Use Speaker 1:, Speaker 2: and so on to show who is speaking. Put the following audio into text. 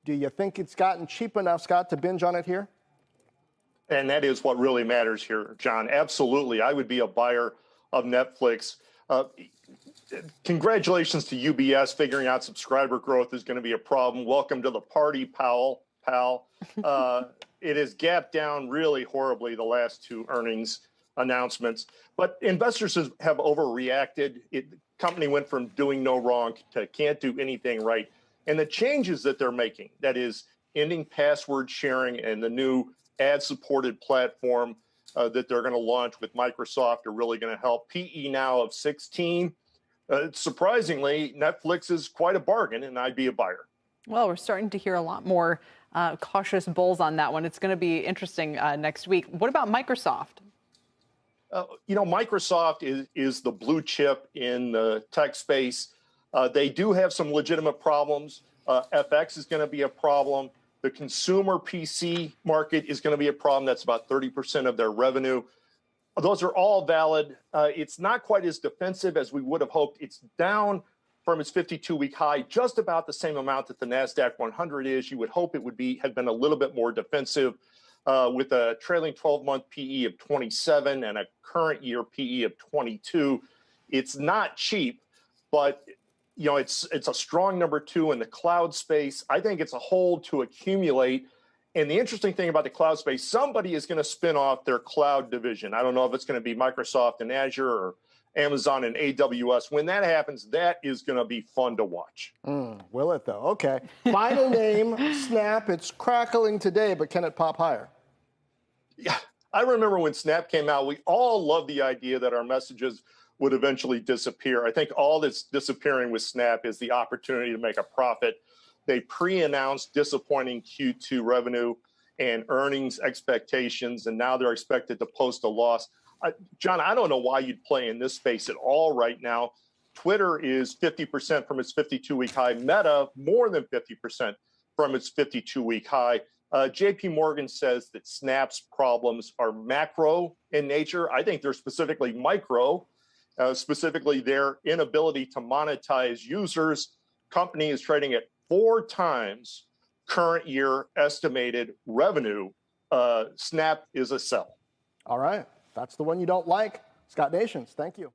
Speaker 1: Do you think it's gotten cheap enough, Scott, to binge on it here?
Speaker 2: And that is what really matters here, John. Absolutely. I would be a buyer of Netflix. Congratulations to UBS figuring out subscriber growth is going to be a problem. Welcome to the party, pal. It has gapped down really horribly the last two earnings announcements. But investors have overreacted. The company went from doing no wrong to can't do anything right. And the changes that they're making, that is ending password sharing and the new ad-supported platform that they're going to launch with Microsoft, are really going to help. PE now of 16. Surprisingly, Netflix is quite a bargain, and I'd be a buyer.
Speaker 3: Well, we're starting to hear a lot more cautious bulls on that one. It's going to be interesting next week. What about Microsoft?
Speaker 2: Microsoft is the blue chip in the tech space. They do have some legitimate problems. FX is going to be a problem. The consumer PC market is going to be a problem. That's about 30% of their revenue. Those are all valid. It's not quite as defensive as we would have hoped. It's down from its 52-week high, just about the same amount that the NASDAQ 100 is. You would hope it would have been a little bit more defensive with a trailing 12-month PE of 27 and a current year PE of 22. It's not cheap, but it's a strong number two in the cloud space. I think it's a hold to accumulate. And the interesting thing about the cloud space, somebody is going to spin off their cloud division. I don't know if it's going to be Microsoft and Azure or Amazon and AWS. When that happens, that is going to be fun to watch.
Speaker 1: Will it, though? Okay. Final name, Snap. It's crackling today, but can it pop higher?
Speaker 2: Yeah. I remember when Snap came out, we all loved the idea that our messages would eventually disappear. I think all that's disappearing with Snap is the opportunity to make a profit. They pre-announced disappointing Q2 revenue and earnings expectations, and now they're expected to post a loss. John, I don't know why you'd play in this space at all right now. Twitter is 50% from its 52-week high. Meta, more than 50% from its 52-week high. JP Morgan says that Snap's problems are macro in nature. I think they're specifically micro, specifically their inability to monetize users. Company is trading at 4 times current year estimated revenue. Snap is a sell.
Speaker 1: All right. That's the one you don't like. Scott Nations, thank you.